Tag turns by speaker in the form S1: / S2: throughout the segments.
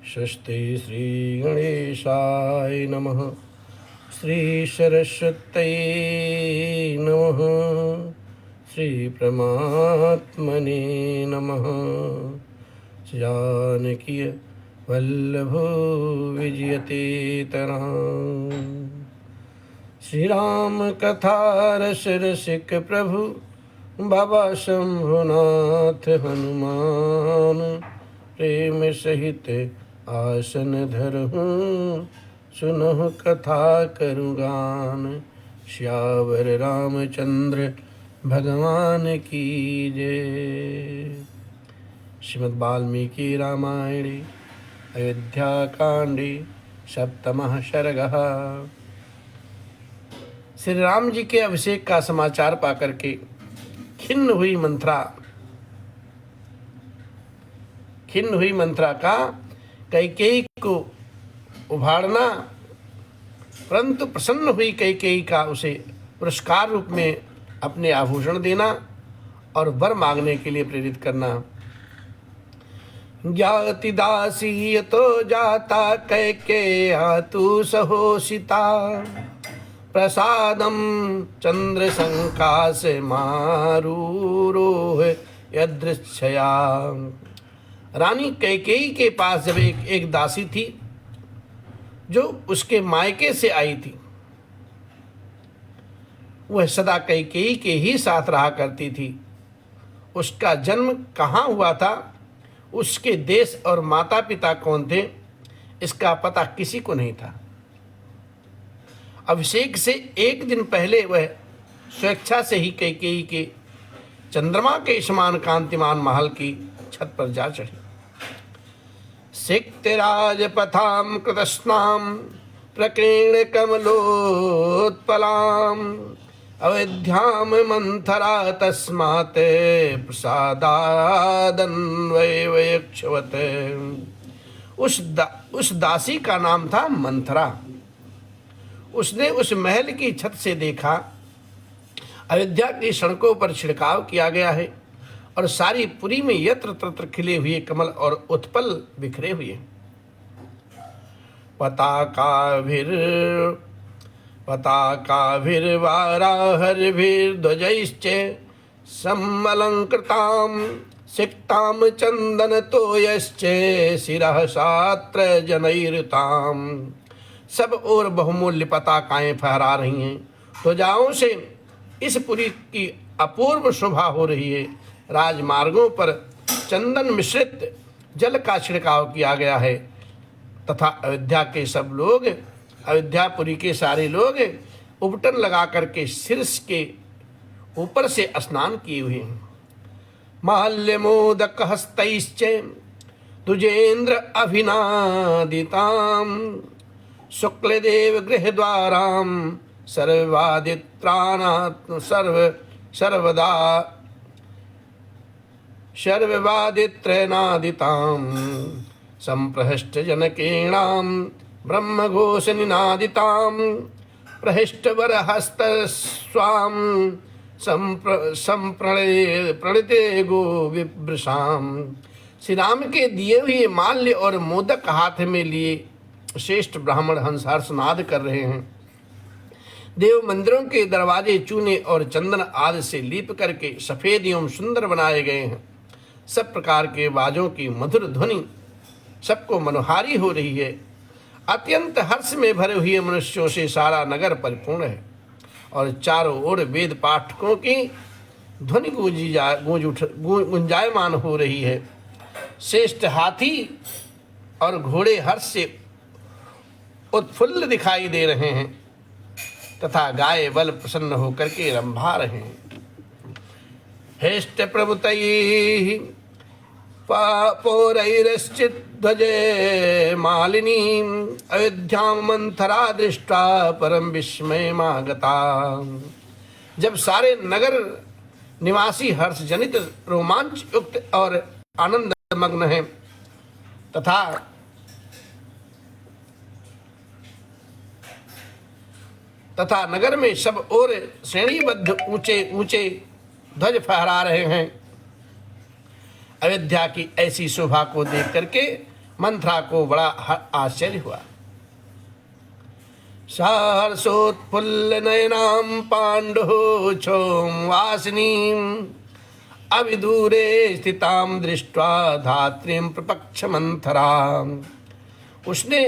S1: स्वस्ति श्री गणेशाय नमः। श्री सरस्वत्यै नमः। श्री परमात्मने नमः। जानकी वल्लभो विजयतेतरां। श्री राम कथा रस रसिक प्रभु बाबा शंभुनाथ हनुमान। प्रेम सहित आसन धरहूँ सुनहु कथा करूँ गान। श्यावर रामचंद्र भगवान की जय। श्रीमद् वाल्मीकि रामायणे अयोध्याकांडे सप्तमः सर्गः। श्री राम जी के अभिषेक का समाचार पाकर के खिन्न हुई मंथरा का कैकेयी को उभारना, परंतु प्रसन्न हुई कैकेयी का उसे पुरस्कार रूप में अपने आभूषण देना और वर मांगने के लिए प्रेरित करना। ज्ञाति दासी तो जाता कैकेय्या तु सहोषिता। प्रसादम चंद्र संकाश मारूरोह यदृच्छया। रानी कैकेयी के पास जब एक दासी थी जो उसके मायके से आई थी। वह सदा कैकेयी के ही साथ रहा करती थी। उसका जन्म कहाँ हुआ था, उसके देश और माता पिता कौन थे, इसका पता किसी को नहीं था। अभिषेक से एक दिन पहले वह स्वेच्छा से ही कैकेयी के चंद्रमा के समान कांतिमान महल की छत पर जा चढ़ी। सिक्तराजपथां कृतस्नां प्रकीर्ण कमलोत्पलां। अयोध्यां मंथरा तस्मात् प्रसादादन्वयक्षवत्। उस दासी का नाम था मंथरा। उसने उस महल की छत से देखा अयोध्या की सड़कों पर छिड़काव किया गया है और सारी पुरी में यत्र तत्र खिले हुए कमल और उत्पल बिखरे हुए। पताकाभिर्वाराहर्भिर्ध्वजैश्च समलंकृतां सिक्तां चंदनतोयश्च शिरः सात्र जनैरुतां। सब ओर बहुमूल्य पताकाएं फहरा रही हैं। ध्वजाओं से इस पुरी की अपूर्व शोभा हो रही है। राजमार्गों पर चंदन मिश्रित जल का छिड़काव किया गया है तथा अयोध्या के सब लोग, अयोध्यापुरी के सारे लोग उपटन लगा करके शीर्ष के ऊपर से स्नान किए हुए हैं। माल्यमोदक हस्तैश्च दुजेन्द्र अभिनादितां। शुक्लदेव गृह द्वारां सर्ववादित्रयनादितां। संप्रहष्ट जनकेणां ब्रह्मघोष निनादितां। प्रहिष्टवरहस्तस्वां प्रणिते गो विभ्रशां। श्री राम के दिए हुए माल्य और मोदक हाथ में लिए श्रेष्ठ ब्राह्मण हंस हर्षनाद कर रहे हैं। देव मंदिरों के दरवाजे चूने और चंदन आदि से लीप करके सफेद एवं सुंदर बनाए गए हैं। सब प्रकार के बाजों की मधुर ध्वनि सबको मनोहारी हो रही है। अत्यंत हर्ष में भरे हुए मनुष्यों से सारा नगर परिपूर्ण है और चारों ओर वेद पाठकों की ध्वनि गुंजायमान हो रही है। श्रेष्ठ हाथी और घोड़े हर्ष से उत्फुल्ल दिखाई दे रहे हैं तथा गाय बल प्रसन्न होकर के रंभा रहे हैं। हेष्ट प्रभुतैः पौरैरश्चित् ध्वजे मालिनीं। अयोध्यां मंथरा दृष्ट्वा परम विस्मयमागता। जब सारे नगर निवासी हर्ष जनित रोमांच युक्त और आनंद मग्न हैं तथा नगर में सब ओर श्रेणीबद्ध ऊंचे ऊंचे ध्वज फहरा रहे हैं। अयोध्या की ऐसी शोभा को देख करके मंथरा को बड़ा आश्चर्य हुआ। सहर्षोत्फुल्ल नयनां पाण्डुः क्षोम वासिनीं अविदूरे स्थितां दृष्ट्वा धात्रीं प्रपक्ष मंथरा। उसने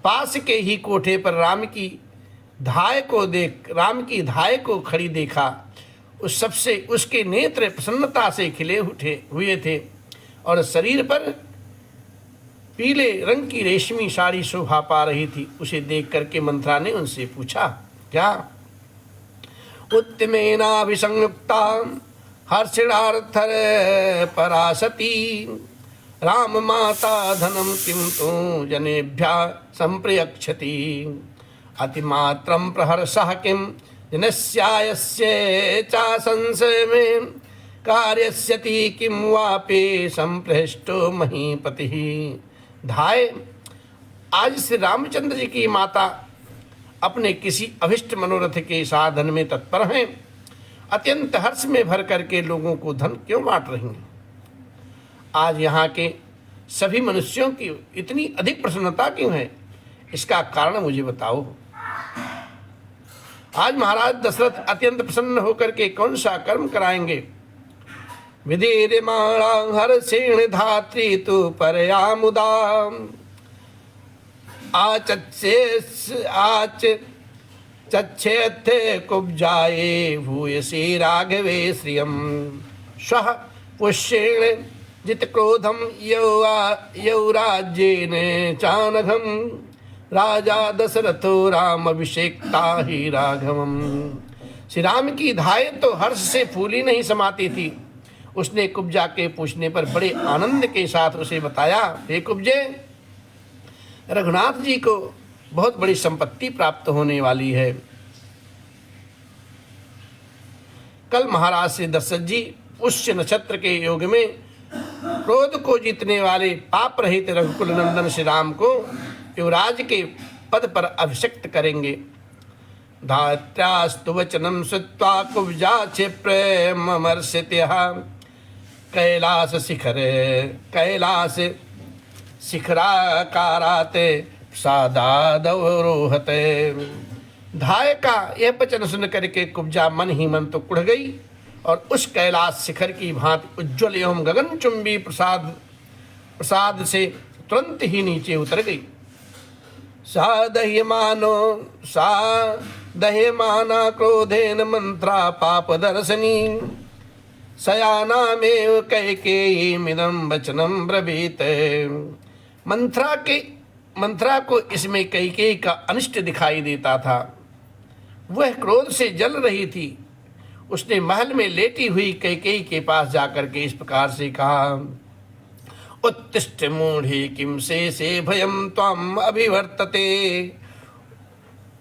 S1: पास के ही कोठे पर राम की धाय को खड़ी देखा। उस सबसे उसके नेत्र प्रसन्नता से खिले हुए थे और शरीर पर पीले रंग की रेशमी साड़ी शोभा पा रही थी। उसे देख करके मंथरा ने उनसे पूछा, क्या? उत्तमेनाभिसंयुक्ता हर्षिणार्थर परासती राम माता धनम किम तो जनेभ्या संप्रयक्षति अतिमात्रम प्रहर्षः किम जनस्यायस्य चासंशय में कार्यस्यति किम वापे संप्रहिष्टो महीपतिः। धाय, आज श्री रामचंद्र जी की माता अपने किसी अभिष्ट मनोरथ के साधन में तत्पर हैं। अत्यंत हर्ष में भर करके लोगों को धन क्यों बांट रही हैं? आज यहाँ के सभी मनुष्यों की इतनी अधिक प्रसन्नता क्यों है? इसका कारण मुझे बताओ। आज महाराज दशरथ अत्यंत प्रसन्न होकर के कौन सा कर्म कराएंगे? विधीर्यमाणा हर्षेण धात्री तु परया मुदा चच्छेत्थे कुब्जाये भूयसी राघवे श्रियं स्वः पुष्येण जितक्रोधं यौराज्येन चानघं राजा दशरथो राम अभिषेक्ता ही राघवम। श्री राम की धाय तो हर्ष से फूली नहीं समाती थी। उसने कुब्जा के पूछने पर बड़े आनंद के साथ उसे बताया, हे कुब्जे, रघुनाथ जी को बहुत बड़ी संपत्ति प्राप्त होने वाली है। कल महाराज श्री दशरथ जी पुष्य नक्षत्र के योग में क्रोध को जीतने वाले पाप रहित रघुकुल नंदन श्री राम को युवराज के पद पर अभिषिक्त करेंगे। धात्र्यास्तु वचनम श्रुत्वा कुब्जा क्षिप्रमर्षितः कैलास शिखराकाराते सादादवरोहते। धाय का यह वचन सुन करके कुब्जा मन ही मन तो कुढ़ गई और उस कैलाश शिखर की भांति उज्ज्वल एवं गगनचुंबी प्रसाद से तुरंत ही नीचे उतर गई। सा दह्यमाना क्रोधेन मंत्रा पाप दर्शनी सयानामेव कैकेयीमिदं वचनं ब्रवीत। मंत्रा को इसमें कैकेयी का अनिष्ट दिखाई देता था। वह क्रोध से जल रही थी। उसने महल में लेटी हुई कैकेयी के पास जाकर के इस प्रकार से कहा, उत्तिष्ठ मूढ़ी किम से भयम त्वम अभिवर्तते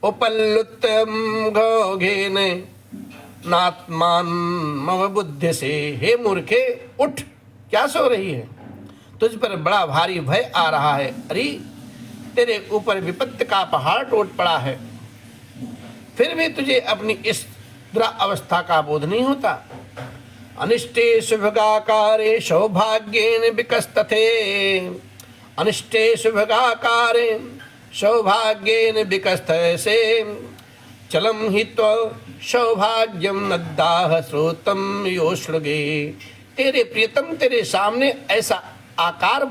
S1: उपल्लुत्तम घोघेन नात्मान मम बुद्धि से। हे मूर्खे, उठ, क्या सो रही है? तुझ पर बड़ा भारी भय आ रहा है। अरे, तेरे ऊपर विपत्ति का पहाड़ टूट पड़ा है, फिर भी तुझे अपनी इस दुरावस्था का बोध नहीं होता। अनिष्टे शुभगाकारे सौभाग्येन विकस्तथे अनिष्टे शुभगाकारे सौभाग्येन विकस्तसे चलम हि सौभाग्यम नद्दाह श्रोतम योश्रुगे। तेरे प्रियतम तेरे सामने ऐसा आकार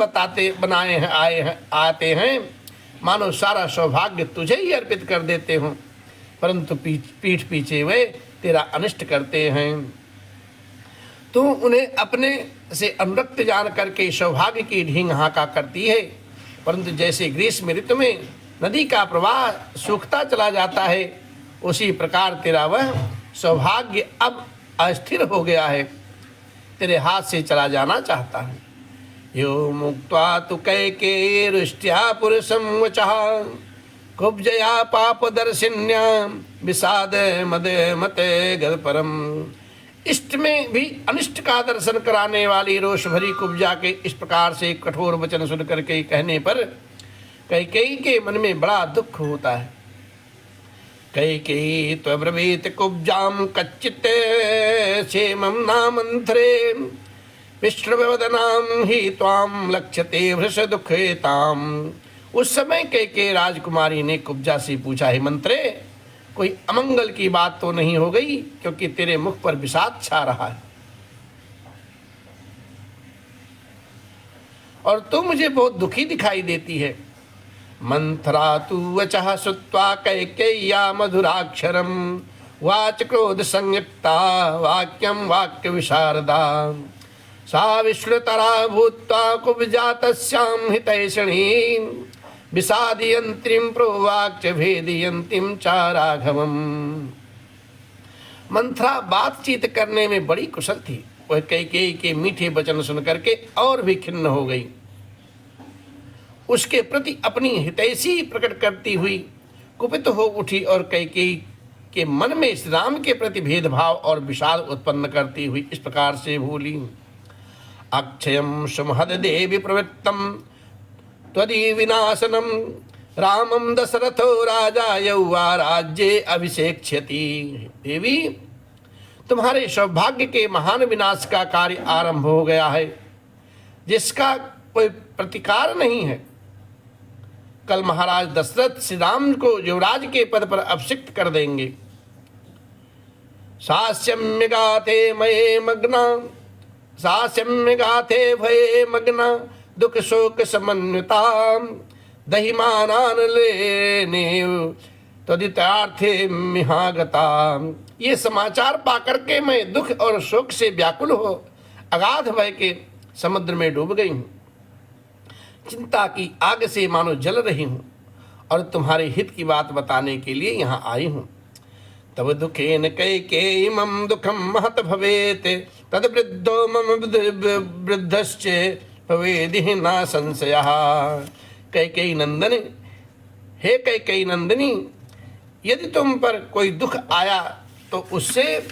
S1: आते हैं मानो सारा सौभाग्य तुझे ही अर्पित कर देते हो, परंतु पीठ पीछे वे तेरा अनिष्ट करते हैं। तू उन्हें अपने से अनुरक्त जान करके सौभाग्य की ढींग हाका करती है, परंतु जैसे ग्रीष्म ऋतु में नदी का प्रवाह सूखता चला जाता है, उसी प्रकार तेरा वह सौभाग्य अब अस्थिर हो गया है, तेरे हाथ से चला जाना चाहता है। यो मुक्त्वा तु कैकेयीरुष्ट्या पुरुषं वचः कुब्जया पापदर्शिन्या विषाद मद मते गदपरम। इष्ट में भी अनिष्ट का दर्शन कराने वाली रोष भरी कुब्जा के इस प्रकार से कठोर वचन सुन करके कहने पर कैकेयी के मन में बड़ा दुख होता है। कैकेयी त्वब्रवीत कुब्जां कच्चित् क्षेमं नामन्त्रे विष्णुवदनाम ही त्वाम लक्ष्यते वृष दुखेताम। उस समय कैकेयी राजकुमारी ने कुब्जा से पूछा, हे मंत्रे, कोई अमंगल की बात तो नहीं हो गई, क्योंकि तेरे मुख पर विषाद छा रहा है और तू मुझे बहुत दुखी दिखाई देती है। मंथरा तु वचः श्रुत्वा कैकेय्या मधुराक्षरम वाच क्रोध संयुक्ता वाक्यम वाक्य विशारदा सा विष्णुतरा भूत्वा कुब्जा तस्यां हितैषणीं विषादयन्तीं प्रोवाक्च भेदयन्तीं च राघवम्। मंथरा बातचीत करने में बड़ी कुशल थी। वह कैकेयी के मीठे वचन सुन करके और भी खिन्न हो गई। उसके प्रति अपनी हितैषी प्रकट करती हुई कुपित हो उठी और कैकेयी के मन में श्री राम के प्रति भेदभाव और विषाद उत्पन्न करती हुई इस प्रकार से बोली, अक्षयम सुमहद देवी प्रवृत्तम त्वदि विनाशनम रामम दशरथो राजा यौवा राज्ये अभिषेक्ष्यति। देवी, तुम्हारे सौभाग्य के महान विनाश का कार्य आरंभ हो गया है, जिसका कोई प्रतिकार नहीं है। कल महाराज दशरथ श्री राम को युवराज के पद पर अभिषिक्त कर देंगे। सास्यम्य गाथे मये मग्ना सास्यम्य गाथे भये मग्ना दुख शोक समन्विता दहिमानान लेने तदितार्थे मिहागता। ये समाचार पाकर के मैं दुख और शोक से व्याकुल हो अगाध भय के समुद्र में डूब गई हूँ। चिंता की आग से मानो जल रही हूँ और तुम्हारे हित की बात बताने के लिए यहाँ आई हूँ। तब दुखेन कैकेयी मम दुखम महत भवेत तद वृद्धो मम वृद्धश्च भवेदिहि न संशयः। कैकेयी नंदन, हे कैकेयी नंदिनी, यदि तुम पर कोई दुख आया तो उससे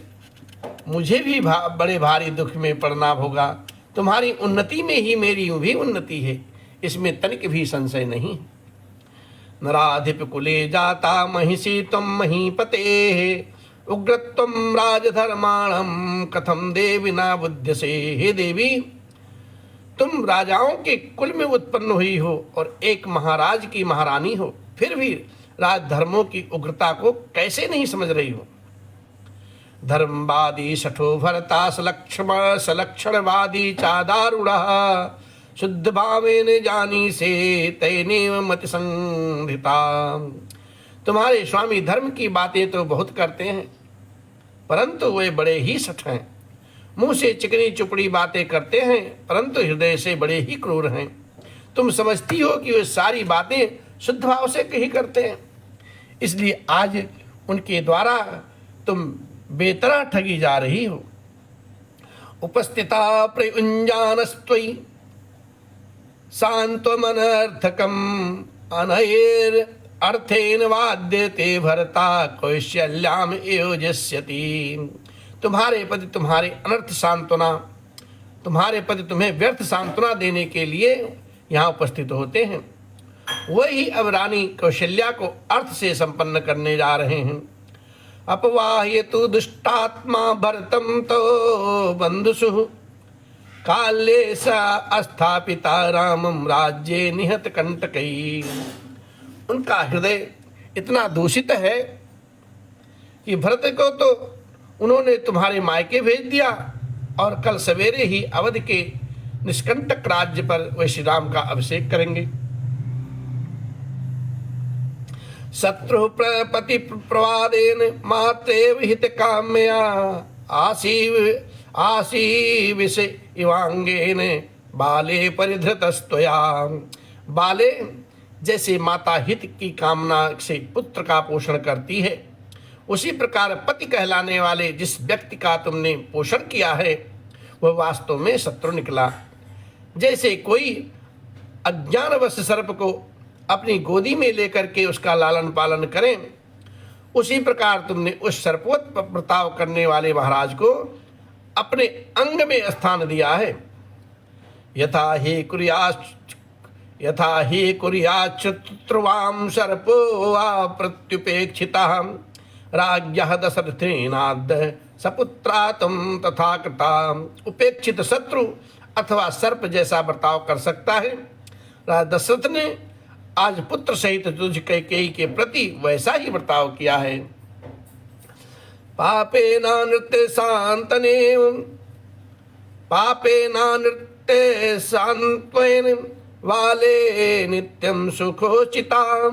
S1: मुझे भी बड़े भारी दुख में पड़ना होगा। तुम्हारी उन्नति में ही मेरी भी उन्नति है, इसमें तनिक भी संशय नहीं। नराधिप कुले जाता महिषी तुम महीपते उग्रत्वम राजधर्माणम कथम देवी ना बुध्यसे। हे देवी, तुम राजाओं के कुल में उत्पन्न हुई हो और एक महाराज की महारानी हो, फिर भी राजधर्मों की उग्रता को कैसे नहीं समझ रही हो। धर्मवादी शठो भरता सलक्षणवादी चादारुणा शुद्ध भावेन जानी से तैनेव मति संधिता। तुम्हारे स्वामी धर्म की बातें तो बहुत करते हैं, परंतु वे बड़े ही सठ हैं। मुंह से चिकनी चुपड़ी बातें करते हैं, परंतु हृदय से बड़े ही क्रूर हैं। तुम समझती हो कि वे सारी बातें शुद्ध भाव से कही करते हैं, इसलिए आज उनके द्वारा तुम बेतरह ठगी जा रही हो। उपस्थिता प्रयुञ्जानस्त्वयि सांत्वमनर्थकम अनैर अर्थेन वाद्यते भरता कौशल्याम योजस्यति। तुम्हारे पति तुम्हारे अनर्थ सांत्वना, तुम्हारे पति तुम्हें व्यर्थ सांत्वना देने के लिए यहाँ उपस्थित होते हैं। वही अब रानी कौशल्या को अर्थ से संपन्न करने जा रहे हैं। अपवाह्य तु दुष्टात्मा भरतम तो बंधुषु काले सा अस्थापिता रामम राज्ये निहत कंटकई। उनका हृदय इतना दूषित है कि भरत को तो उन्होंने तुम्हारे मायके भेज दिया और कल सवेरे ही अवध के निष्कंटक राज्य पर वे श्री राम का अभिषेक करेंगे। शत्रु प्रपति प्रवादेन मात्रेव हित काम्या आसी विषय इवांगेन बाले परिधृतस्तया। बाले, जैसे माता हित की कामना से पुत्र का पोषण करती है, उसी प्रकार पति कहलाने वाले जिस व्यक्ति का तुमने पोषण किया है वह वास्तव में शत्रु निकला। जैसे कोई अज्ञानवश सर्प को अपनी गोदी में लेकर के उसका लालन पालन करें, उसी प्रकार तुमने उस सर्पोत बर्ताव करने वाले महाराज को अपने अंग में स्थान दिया है। यथा ही कुर्याच्युत्वाम सर्पो वा प्रत्युपेक्षिता राज्ञः दशरथेनाद्य सपुत्रा तुम तथा कृता। उपेक्षित शत्रु अथवा सर्प जैसा बर्ताव कर सकता है। राजा दशरथ ने आज पुत्र सहित तुझ कैकेयी के प्रति वैसा ही बर्ताव किया है। पापेना नृत्य शांतने पापेना नृत्य शांत्वेन वाले नित्यं सुखोचितां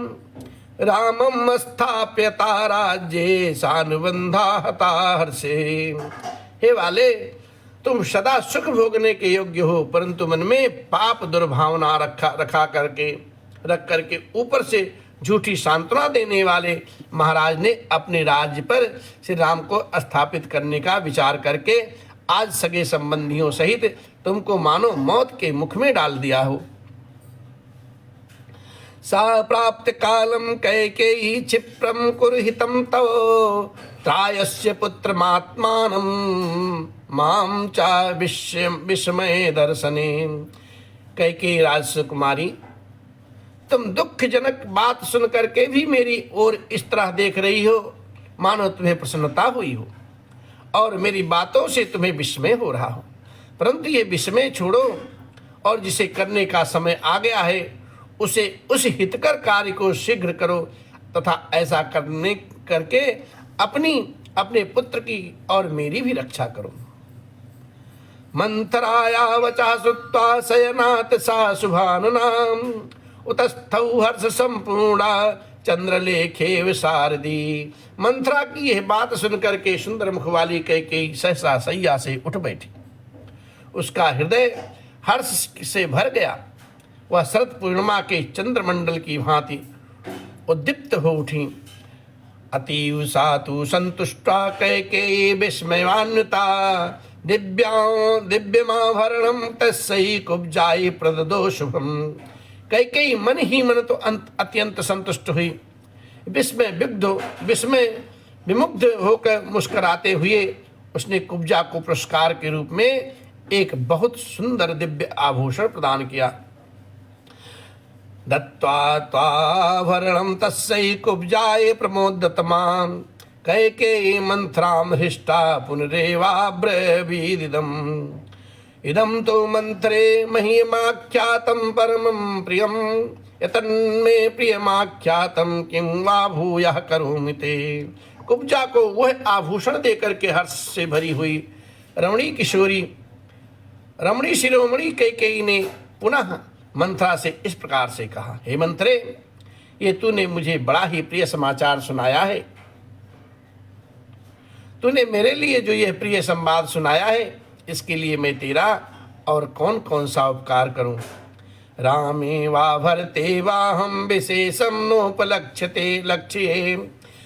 S1: रामं स्थाप्यता राज्ये सानुबंधा हता हर्षे। हे वाले, तुम सदा सुख भोगने के योग्य हो, परंतु मन में पाप दुर्भावना रख करके ऊपर से झूठी सांत्वना देने वाले महाराज ने अपने राज्य पर श्री राम को स्थापित करने का विचार करके आज सगे संबंधियों सहित तुमको मानो मौत के मुख में डाल दिया हो। सा प्राप्त कालम कैकेयी क्षिप्रम कुरुहितं तव त्रायस्य पुत्रमात्मानं मां चा विस्मय दर्शने। कैकेयी राजकुमारी, तुम दुखजनक बात सुन करके भी मेरी ओर इस तरह देख रही हो मानो तुम्हें प्रसन्नता हुई हो और मेरी बातों से तुम्हें विस्मय हो रहा हो, परंतु ये विस्मय छोड़ो और जिसे करने का समय आ गया है उसे उस हितकर कार्य को शीघ्र करो तथा ऐसा करके अपने पुत्र की और मेरी भी रक्षा करो। मंथराया वचा श्रुत्वा शयनात् सा शुभानुनाम उतस्थौ हर्ष संपूर्णा चंद्रलेखे विशारदी। मंथरा की यह बात सुनकर के सुंदर मुख वाली कैकेयी सहसा सैया से उठ बैठी। उसका हृदय हर्ष से भर गया। वह शरद पूर्णिमा के चंद्रमंडल की भांति उद्दीप्त हो उठी। अतीव सातु संतुष्टा कैकेयी विस्मयान्विता दिव्यमाभरणं तस्यै कुब्जायै प्रददो शुभम। कैकेयी मन ही मन तो अत्यंत संतुष्ट हुई। विस्मय विमुग्ध होकर मुस्कुराते हुए उसने कुब्जा को पुरस्कार के रूप में एक बहुत सुंदर दिव्य आभूषण प्रदान किया। दत्त्वा त्वाभरणं तस्यै कुब्जायै प्रमोदतमां कैकेयी मंथरां हृष्टा पुनरेवाब्रवीदिदम्। इदं तो मंत्रे मह्यमाख्यातं परमं प्रियं यतन्मे प्रियमाख्यातं किं वा भूयः करोमि ते। कुब्जा को वह आभूषण देकर के हर्ष से भरी हुई रमणी शिरोमणि कैकेयी ने पुनः मंथरा से इस प्रकार से कहा, हे मंत्रे, ये तूने मुझे बड़ा ही प्रिय समाचार सुनाया है। तूने मेरे लिए जो यह प्रिय संवाद सुनाया है इसके लिए मैं तेरा और कौन कौन सा उपकार करूं। रामे वा भरते वाहम विशेषम नोपलक्ष्यते लक्ष्ये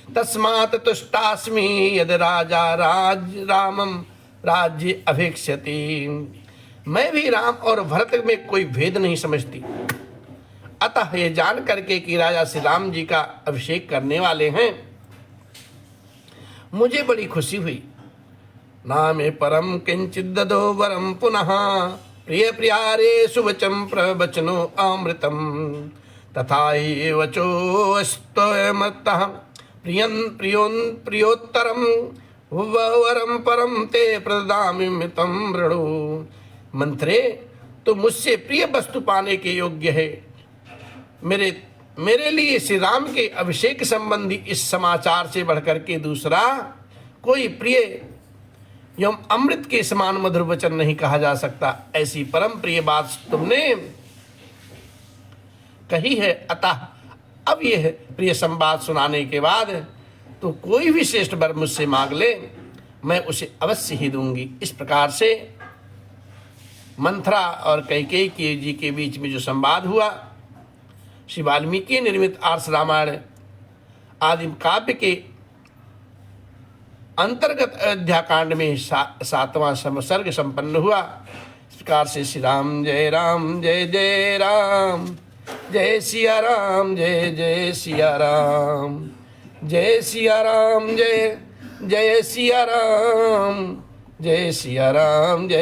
S1: तस्मात् तुष्टास्मि यद राजा रामम राज्य अभीक्ष्यति। मैं भी राम और भरत में कोई भेद नहीं समझती, अतः ये जान करके कि राजा श्री राम जी का अभिषेक करने वाले हैं मुझे बड़ी खुशी हुई। नामे परम किंचित ददो वरम पुनः प्रिय प्रियारे सुवचम प्रवचनो अमृतम तथा ये वचोस्तमतः प्रियोत्तरम वरम परम ते प्रदामि मितं मृणु। मंत्रे, तो मुझसे प्रिय वस्तु पाने के योग्य है। मेरे लिए श्री राम के अभिषेक संबंधी इस समाचार से बढ़कर के दूसरा कोई प्रिय एवं अमृत के समान मधुर वचन नहीं कहा जा सकता। ऐसी परम प्रिय बात तुमने कही है, अतः अब यह प्रिय संवाद सुनाने के बाद तो कोई भी श्रेष्ठ वर मुझसे मांग ले, मैं उसे अवश्य ही दूंगी। इस प्रकार से मंथरा और कैकेयी जी के बीच में जो संवाद हुआ, श्री वाल्मीकि निर्मित आर्ष रामायण आदि काव्य के अंतर्गत अयोध्या कांड में 7वां सर्ग संपन्न हुआ। इस प्रकार से श्री राम जय जय राम, जय सिया राम जय जय सिया राम, जय सिया राम जय जय सिया राम, जय सिया राम जय।